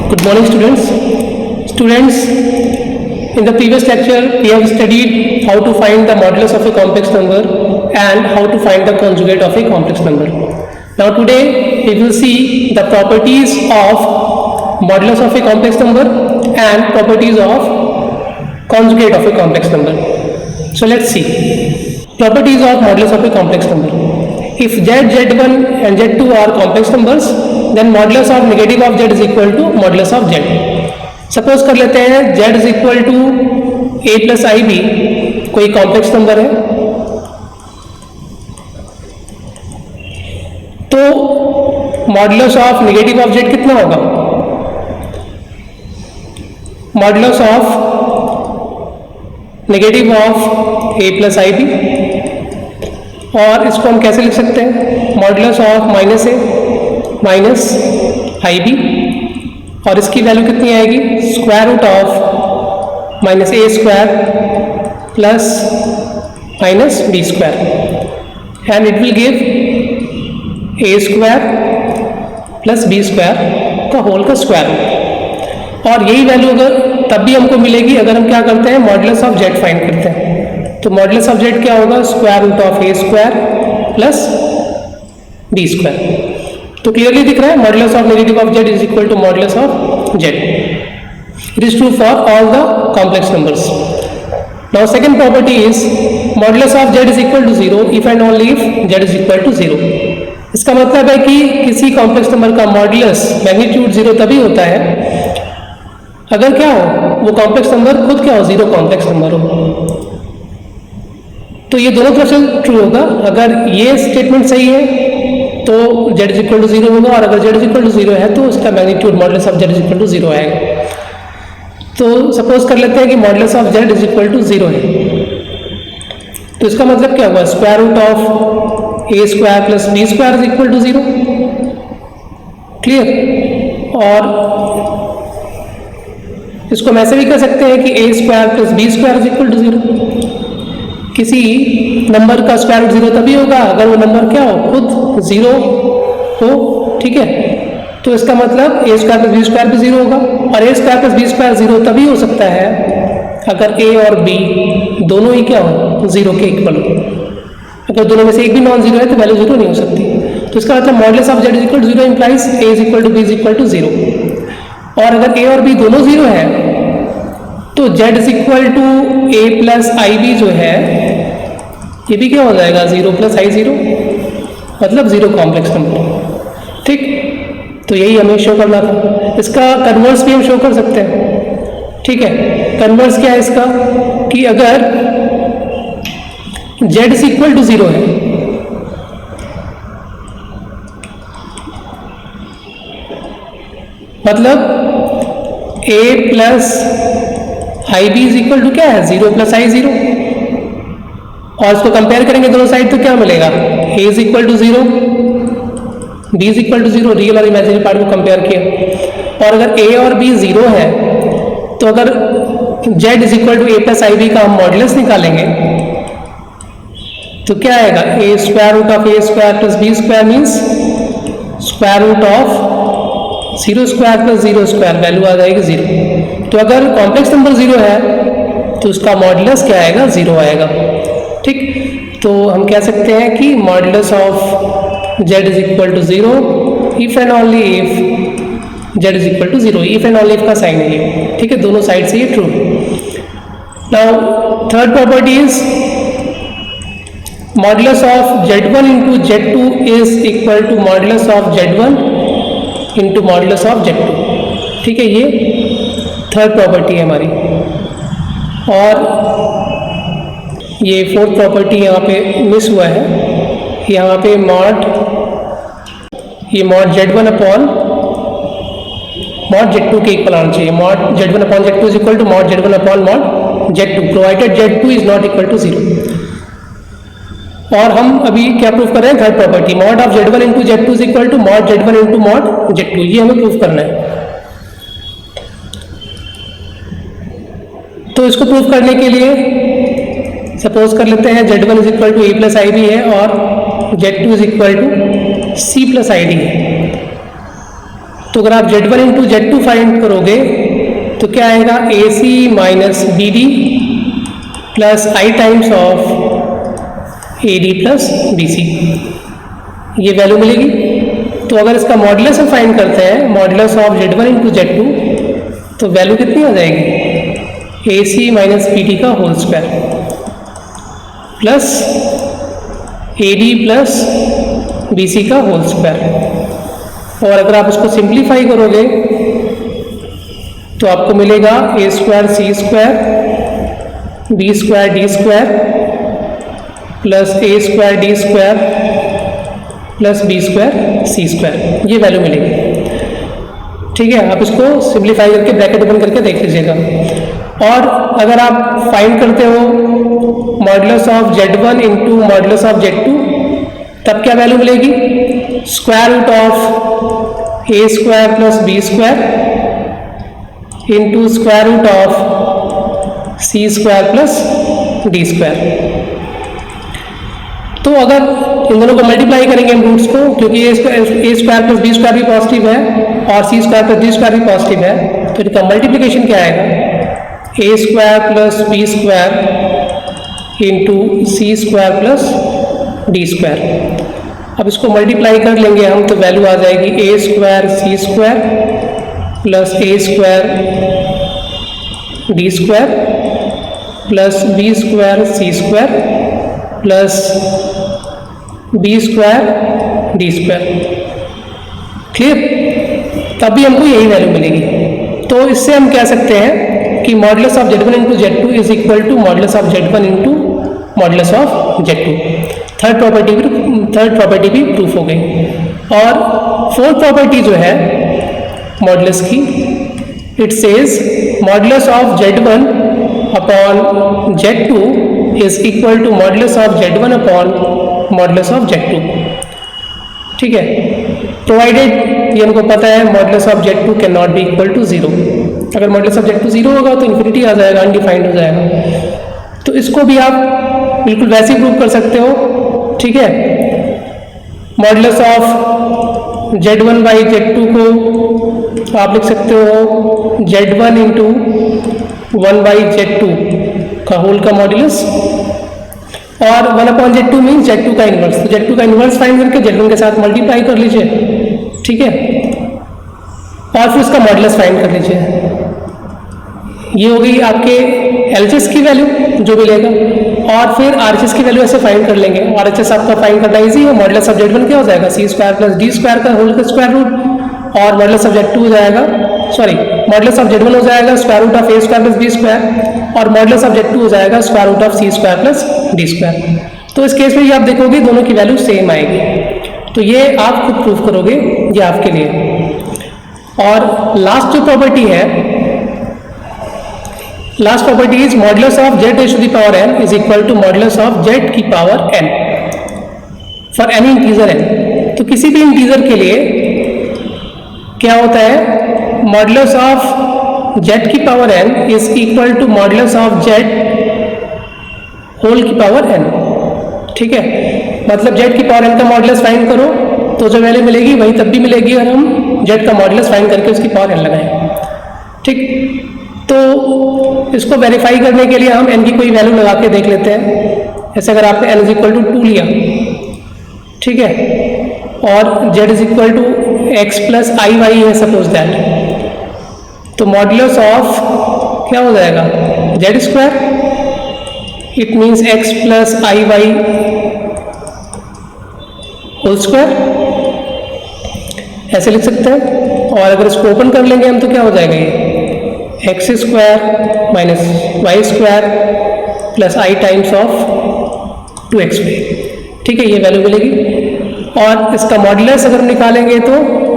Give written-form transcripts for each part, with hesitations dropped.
Good morning, students. Students, in the previous lecture, we have studied how to find the modulus of a complex number and how to find the conjugate of a complex number. Now today, we will see the properties of modulus of a complex number and properties of conjugate of a complex number. So let's see. Properties of modulus of a complex number. If z, z1 and z2 are complex numbers, then modulus of negative of z is equal to modulus of z. Suppose कर लेते हैं z is equal to a plus ib कोई complex number है, तो modulus of negative of z कितना होगा? Modulus of negative of a plus I b, और इसको हम कैसे लिख सकते हैं? Modulus of minus A minus I b, और इसकी वैल्यू कितनी आएगी? Square root of minus A square plus minus B square, and it will give A square plus B square का होल का स्क्वायर रूट। और यही वैल्यू अगर तब भी हमको मिलेगी अगर हम क्या करते हैं? मॉडुलस ऑफ जेड फाइंड करते हैं। तो मॉडुलस ऑफ जेड क्या होगा? Square root of A square plus B square. तो क्लियरली दिख रहा है modulus of negative of Z is equal to modulus of Z. It is true for all the complex numbers. Now second property is modulus of Z is equal to zero if and only if Z is equal to zero. इसका मतलब है कि किसी complex number का modulus magnitude zero तभी होता है अगर क्या हो? वो कॉम्प्लेक्स नंबर खुद क्या हो? जीरो कॉम्प्लेक्स नंबर हो। तो ये दोनों तरफ से ट्रू होगा। अगर ये स्टेटमेंट सही है तो z is equal to zero होगा, और अगर z is equal to zero है तो उसका magnitude modulus of z is equal to zero आएगा। तो सपोज कर लेते हैं कि modulus of z is equal to zero है, तो इसका मतलब क्या हुआ? Square root of A square plus B square is equal to zero. Clear? और इसको हम ऐसे भी कर सकते हैं कि ए square plus B square is equal to zero. किसी नंबर का स्क्वायर रूट जीरो तभी होगा अगर वो नंबर क्या हो? खुद जीरो हो। ठीक है, तो इसका मतलब A square plus B square भी जीरो होगा, और A square plus B square zero तभी हो सकता है अगर ए और बी दोनों ही क्या हो? जीरो के इक्वल हो। अगर दोनों में से एक भी नॉन जीरो है तो वैल्यू जीरो नहीं हो सकती। तो इसका मतलब modulus of Z is equal to zero implies A is equal to B is equal to zero. और अगर ए और बी दोनों जीरो है तो Z is equal to A plus I B जो है ये भी क्या हो जाएगा? जीरो प्लस आई जीरो, मतलब जीरो कॉम्प्लेक्स नंबर। ठीक, तो यही हमें शो करना था। इसका कन्वर्स भी हम शो कर सकते हैं। ठीक है, कन्वर्स क्या है इसका? कि अगर Z is equal to zero है मतलब A plus I B is equal to क्या है? जीरो प्लस आई जीरो, और इसको कंपेयर करेंगे दोनों साइड तो क्या मिलेगा? A is equal to zero, B is equal to zero, real और इमेजिनरी पार्ट को कंपेयर किया। और अगर ए और बी जीरो है तो अगर Z is equal to A plus I B का हम मॉडुलस निकालेंगे तो क्या आएगा? A square root of A square plus B square means square root of zero square plus zero square, value आ जाएगी जीरो। तो अगर कॉम्प्लेक्स नंबर जीरो है तो उसका मॉडुलस क्या आएगा? जीरो आएगा। ठीक, तो हम कह सकते हैं कि modulus of z is equal to zero if and only if z is equal to zero. If and only if का साइन है ये। ठीक है, दोनों साइड से ये true. Now third property is modulus of z1 into z2 is equal to modulus of z1 into modulus of z2। ठीक है, ये थर्ड प्रॉपर्टी है हमारी। और ये फोर्थ प्रॉपर्टी यहाँ पे मिस हुआ है। यहाँ पे ये mod z1 upon mod z2 के इक्वल आना चाहिए। Mod z1 upon z2 is equal to mod z1 upon mod z2 provided z2 is not equal to zero. और हम अभी क्या प्रूफ कर रहे हैं? Third property mod of z1 into z2 is equal to mod z1 into mod z2, ये हमें proof करना है। तो इसको प्रूफ करने के लिए सपोज कर लेते हैं z1 is equal to A plus I B है और z2 is equal to C plus I D है। तो अगर आप Z1 इंटू Z2 फाइंड करोगे तो क्या आएगा, AC minus BD plus I times of AD plus BC, ये वैल्यू मिलेगी। तो अगर इसका मॉडुलस हम फाइंड करते हैं, modulus of Z1 into Z2, तो वैल्यू कितनी आ जाएगी, AC माइनस BD का whole square plus AD plus BC का होल स्क्वायर। और अगर आप इसको सिंप्लीफाई करोगे तो आपको मिलेगा A square C square B square D square plus A square D square plus B square C square, ये वैल्यू मिलेगी। ठीक है, आप इसको सिंप्लीफाई करके ब्रैकेट ओपन करके देख लीजिएगा। और अगर आप फाइंड करते हो modulus of Z1 into modulus of Z2, तब क्या वैल्यू मिलेगी, square root of A square plus B square into square root of C square plus D square. तो अगर इन दोनों को मल्टीप्लाई करेंगे हम रूट्स को, क्योंकि A square plus B square भी पॉजिटिव है और C square plus D square भी पॉजिटिव है, तो इनका मल्टीप्लिकेशन क्या आएगा, A square plus B square into C square plus D square. अब इसको मल्टीप्लाई कर लेंगे हम तो वैल्यू आ जाएगी A square C square plus A square D square plus B square C square plus B square D square. Clear, तब भी हमको यही वैल्यू मिलेगी। तो इससे हम कह सकते हैं कि modulus of Z1 into Z2 is equal to modulus of Z1 into modulus of Z2। Third property भी प्रूफ हो गई। और फोर्थ प्रॉपर्टी जो है मॉडुलस की, it says modulus of Z1 upon Z2 is equal to modulus of Z1 upon modulus of Z2। ठीक है, provided, ये हमको पता है modulus of Z2 can not be equal to 0। अगर मॉडुलस ऑफ Z2 0 होगा तो इन्फिनिटी आ जाएगा, अनडिफाइंड हो जाएगा। तो इसको भी आप बिल्कुल वैसे ही प्रूव कर सकते हो। ठीक है, modulus of Z1 by Z2 को आप लिख सकते हो Z1 इंटू 1 बाई Z2 का होल का मॉडुलस, और 1 अपॉन Z2 मीन्स Z2 का इनवर्स। तो Z2 का इनवर्स फाइंड करके Z1 के साथ मल्टीप्लाई कर लीजिए। ठीक है, और फिर उसका मॉडुलस फाइंड कर लीजिए। ये हो गई आपके LHS की वैल्यू जो मिलेगा, और फिर RHS की वैल्यू ऐसे फाइंड कर लेंगे। RHS आपका फाइंड करना इजी है। मॉडुलस ऑफ Z1 क्या हो जाएगा, C square plus D square का होल का स्क्वायर रूट, और मॉडुलस ऑफ Z2 हो जाएगा, सॉरी मॉडुलस ऑफ Z1 हो जाएगा square root of A square plus B square, और मॉडुलस ऑफ Z2 हो जाएगा square root of C square plus D square. तो इस केस में ये आप देखोगे दोनों की वैल्यू सेम आएगी। तो ये आप खुद प्रूफ करोगे, ये आपके लिए। और लास्ट जो प्रॉपर्टी है, last property is modulus of Z raise to the power n is equal to modulus of Z की power n for any integer n। तो किसी भी इंटीजर के लिए क्या होता है, मॉडुलस ऑफ Z की power n is equal to modulus of Z whole की पावर n। ठीक है, मतलब Z की पावर n का मॉडुलस फाइंड करो तो जो वैल्यू मिलेगी वही तब भी मिलेगी अगर हम Z का मॉडुलस फाइंड करके उसकी पावर n लगाएं। ठीक, तो इसको वेरीफाई करने के लिए हम n की कोई वैल्यू लगा के देख लेते हैं। जैसे अगर आपने n इज इक्वल टू 2 लिया, ठीक है, और z is equal to X plus I Y है सपोज दैट, तो मॉडुलस ऑफ क्या हो जाएगा, Z square, it means X plus I Y whole square, ऐसे लिख सकते हैं। और अगर इसको ओपन कर लेंगे हम तो क्या हो जाएगा, ये X square minus Y square plus I times of 2x Y. ठीक है, ये वैल्यू मिलेगी। और इसका मॉडुलस अगर निकालेंगे तो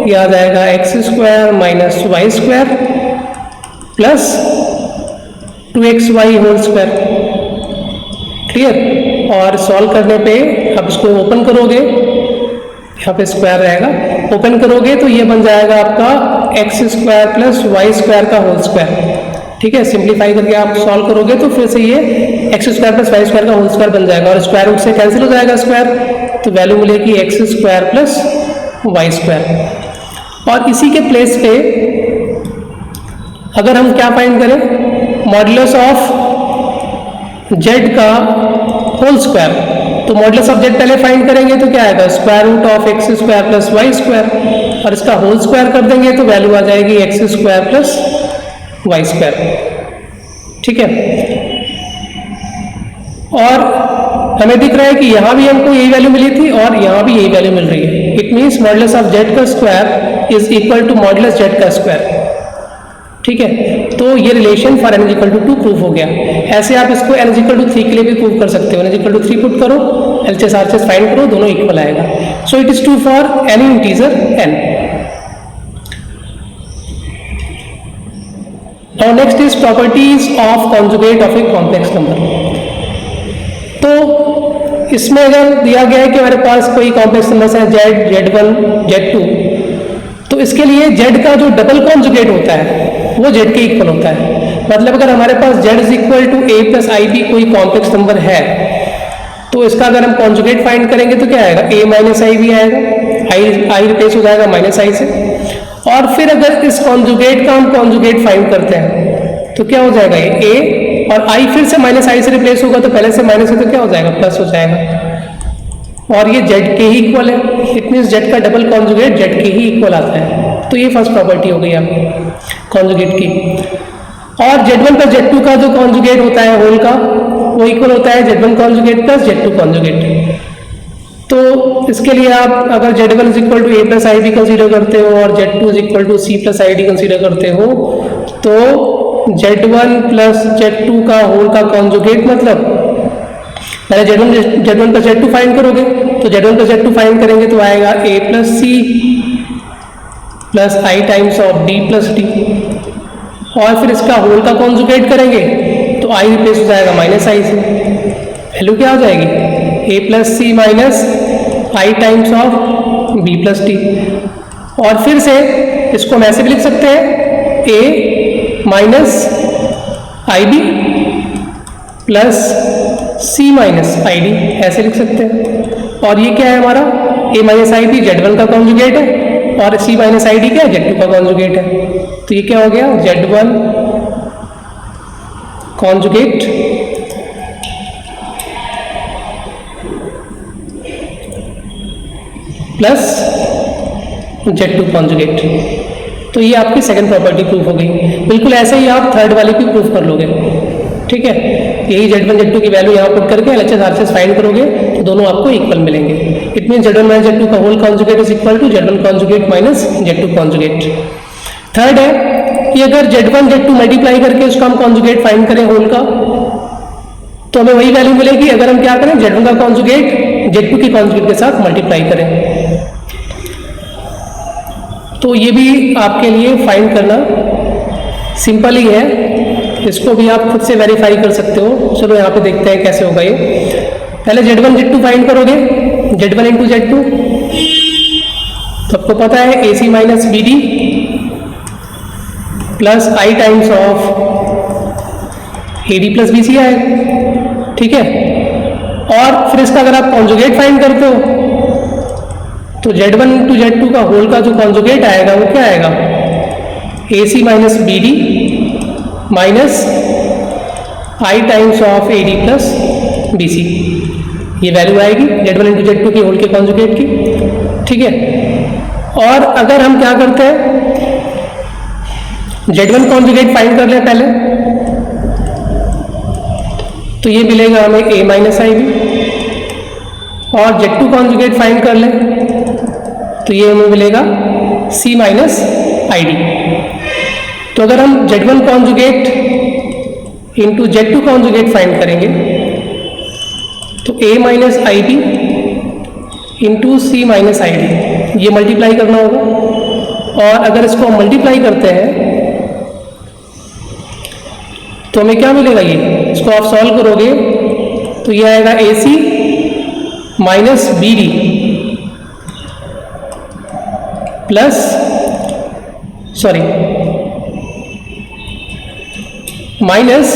ये आ जाएगा X square minus Y square plus 2xy whole square. Clear. और सॉल्व करने पे आप इसको ओपन करोगे, यहाँ पे स्क्वायर रहेगा, ओपन करोगे तो ये बन जाएगा आपका X square plus Y square का होल स्क्वायर। ठीक है, सिंप्लीफाई करके आप सॉल्व करोगे तो फिर से ये X square plus Y square का होल स्क्वायर बन जाएगा और स्क्वायर रूट से कैंसिल हो जाएगा स्क्वायर, तो वैल्यू मिलेगी X square plus Y square. और इसी के प्लेस पे अगर हम क्या फाइंड करें, मॉडुलस ऑफ जेड का होल स्क्वायर, तो मॉडुलस ऑफ जेड पहले फाइंड करेंगे तो क्या आएगा, square root of X square plus Y square, और इसका होल स्क्वायर कर देंगे तो वैल्यू आ जाएगी X square plus Y square. ठीक है, और हमें दिख रहा है कि यहाँ भी हमको यही वैल्यू मिली थी और यहाँ भी यही वैल्यू मिल रही है। It means modulus of Z का square is equal to modulus Z का स्क्वायर। ठीक है, तो ये relation for n equal to 2 prove हो गया। ऐसे आप इसको n इक्वल टू 3 के लिए भी प्रूव कर सकते हो। n इक्वल टू 3 पुट करो, LHS RHS फाइंड करो, दोनों इक्वल आएगा। So it is true for any integer n। Now next is properties of conjugate of a complex number. तो इसमें अगर दिया गया है कि हमारे पास कोई कॉम्प्लेक्स नंबर है z, z1, z2, तो इसके लिए z का जो डबल कॉन्जुगेट होता है वो z के इक्वल होता है। मतलब अगर हमारे पास z is equal to a plus I B कोई कॉम्प्लेक्स नंबर है, तो इसका अगर हम कॉन्जुगेट फाइंड करेंगे तो क्या आएगा, a माइनस आई बी आएगा, आई रिप्लेस हो जाएगा माइनस आई से। और फिर अगर इस कॉन्जुगेट का हम कॉन्जुगेट फाइंड करते हैं तो क्या हो जाएगा, ये a और i फिर से माइनस आई से रिप्लेस होगा, तो पहले से माइनस है तो क्या हो जाएगा, प्लस हो जाएगा। और ये z के ही इक्वल है, इट मीन्स z का डबल कॉन्जुगेट z के ही इक्वल आता है। तो ये फर्स्ट प्रॉपर्टी हो गई आपकी कॉन्जुगेट की। और z1 प्लस z2 का जो कॉन्जुगेट होता है होल का, वो इक्वल होता है z1 conjugate plus z2 conjugate. तो इसके लिए आप अगर z1 is equal to a plus I B consider करते हो और z2 is equal to c plus I D consider करते हो, तो z1 प्लस z2 का होल का कॉन्जुगेट मतलब पहले z1 प्लस z2 फाइंड करोगे, तो z1 प्लस z2 फाइंड करेंगे तो आएगा a plus c plus I times of d plus d, और फिर इसका होल का कॉन्जुगेट करेंगे तो i रिप्लेस हो जाएगा माइनस आई से। वैल्यू क्या हो जाएगी, a plus C minus I times of b plus d। और फिर से इसको हम ऐसे भी लिख सकते हैं, a minus I B plus c minus I D, ऐसे लिख सकते हैं। और ये क्या है हमारा, a minus I B z1 का कॉन्जुगेट है और c माइनस आई डी क्या है, z2 का कॉन्जुगेट है। तो ये क्या हो गया, z1 conjugate plus z2 conjugate. तो ये आपकी सेकंड प्रॉपर्टी प्रूफ हो गई। बिल्कुल ऐसे ही आप थर्ड वाली भी प्रूफ कर लोगे। ठीक है, यही z1 z2 की वैल्यू यहाँ पुट करके LHS RHS फाइंड करोगे तो दोनों आपको इक्वल मिलेंगे। It mean z1 minus z2 का whole conjugate is equal to z1 conjugate minus z2 conjugate. Third है कि अगर z1 z2 मल्टीप्लाई करके उसका हम कॉन्जुगेट फाइंड करें होल का, तो हमें वही वैल्यू मिलेगी अगर हम क्या करें, z1 का कॉन्जुगेट z2 के कॉन्जुगेट के साथ मल्टीप्लाई करें। तो ये भी आपके लिए फाइंड करना सिंपल ही है, इसको भी आप खुद से वेरीफाई कर सकते हो। चलो यहाँ पे देखते हैं कैसे होगा ये। पहले z1 z2 फाइंड करोगे, z1 इंटू z2, तो आपको पता है ac minus B D plus I times of A D plus B C आएगा। ठीक है, और फिर इसका अगर आप कॉन्जुगेट फाइंड करते हो तो z1 इंटू z2 का होल का जो कॉन्जुगेट आएगा वो क्या आएगा, ac minus B D minus I times of A D plus B C. ये वैल्यू आएगी z1 इंटू z2 के होल के कॉन्जुगेट की। ठीक है, और अगर हम क्या करते हैं, z1 कॉन्जुगेट फाइंड कर लें पहले, तो ये मिलेगा हमें a माइनस आई बी, और z2 कॉन्जुगेट फाइंड कर लें तो ये हमें मिलेगा c माइनस आई डी। तो अगर हम z1 conjugate into z2 conjugate find करेंगे तो a minus I B into C minus I D, ये मल्टीप्लाई करना होगा। और अगर इसको हम मल्टीप्लाई करते हैं तो हमें क्या मिलेगा, ये इसको आप सॉल्व करोगे तो ये आएगा A C minus B D plus minus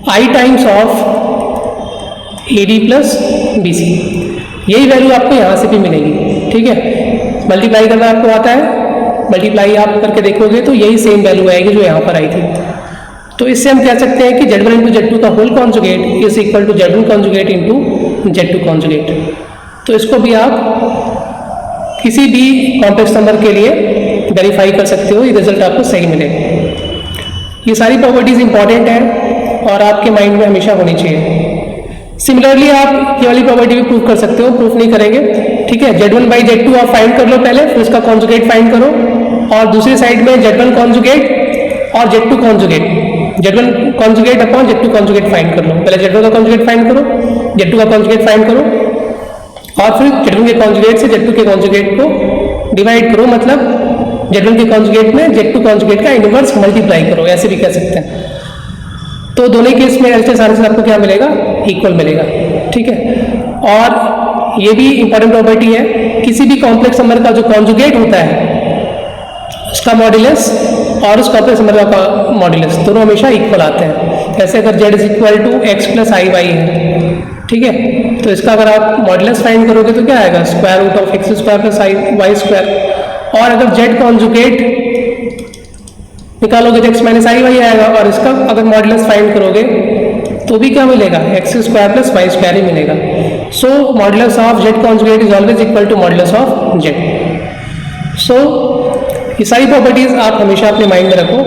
I times of A D plus B C. यही वैल्यू आपको यहाँ से भी मिलेगी। ठीक है, मल्टीप्लाई करना आपको आता है, मल्टीप्लाई आप करके देखोगे तो यही सेम वैल्यू आएगी जो यहाँ पर आई थी। तो इससे हम कह सकते हैं कि Z1 इंटू Z2 का whole conjugate is equal to Z1 conjugate into Z2 conjugate. तो इसको भी आप किसी भी कॉम्प्लेक्स नंबर के लिए वेरीफाई कर सकते हो, ये रिजल्ट आपको सही मिलेगा। ये सारी प्रॉपर्टीज इंपॉर्टेंट हैं और आपके माइंड में हमेशा होनी चाहिए। सिमिलरली आप ये वाली प्रॉपर्टी भी प्रूव कर सकते हो, प्रूफ नहीं करेंगे, ठीक है। Z1 बाई Z2 आप फाइंड कर लो पहले, फिर उसका कॉन्जुगेट फाइंड करो, और दूसरी साइड में Z1 कॉन्जुगेट और Z2 conjugate, Z1 conjugate upon Z2 conjugate find कर लो। पहले Z1 का कॉन्जुगेट फाइंड करो, Z2 का कॉन्जुगेट फाइंड करो, और फिर Z1 के कॉन्जुगेट से Z2 के कॉन्जुगेट को डिवाइड करो, मतलब Z1 के कॉन्जुगेट में Z2 कॉन्जुगेट का इनवर्स मल्टीप्लाई करो, ऐसे भी कह सकते हैं। तो दोनों केस में एलसीएम आंसर आपको क्या मिलेगा, इक्वल मिलेगा, ठीक है। और ये भी इंपॉर्टेंट प्रॉपर्टी है, किसी भी कॉम्प्लेक्स नंबर का जो कॉन्जुगेट होता है उसका मॉड्यूलस और उस कॉम्प्लेक्स नंबर का मॉड्यूलस दोनों हमेशा इक्वल आते हैं। जैसे अगर z is equal to X plus I Y है, ठीक है, तो इसका अगर आप मॉड्यूलस फाइंड करोगे तो क्या आएगा, square root of X square plus I Y square. और अगर z कॉन्जुगेट निकालोगे तो एक्स माइनस आई वाई आएगा, और इसका अगर मॉड्यूलस फाइंड करोगे तो भी क्या मिलेगा, X square plus Y square ही मिलेगा। So modulus of z conjugate is always equal to modulus of z। So ये सारी प्रॉपर्टीज आप हमेशा अपने माइंड में रखो।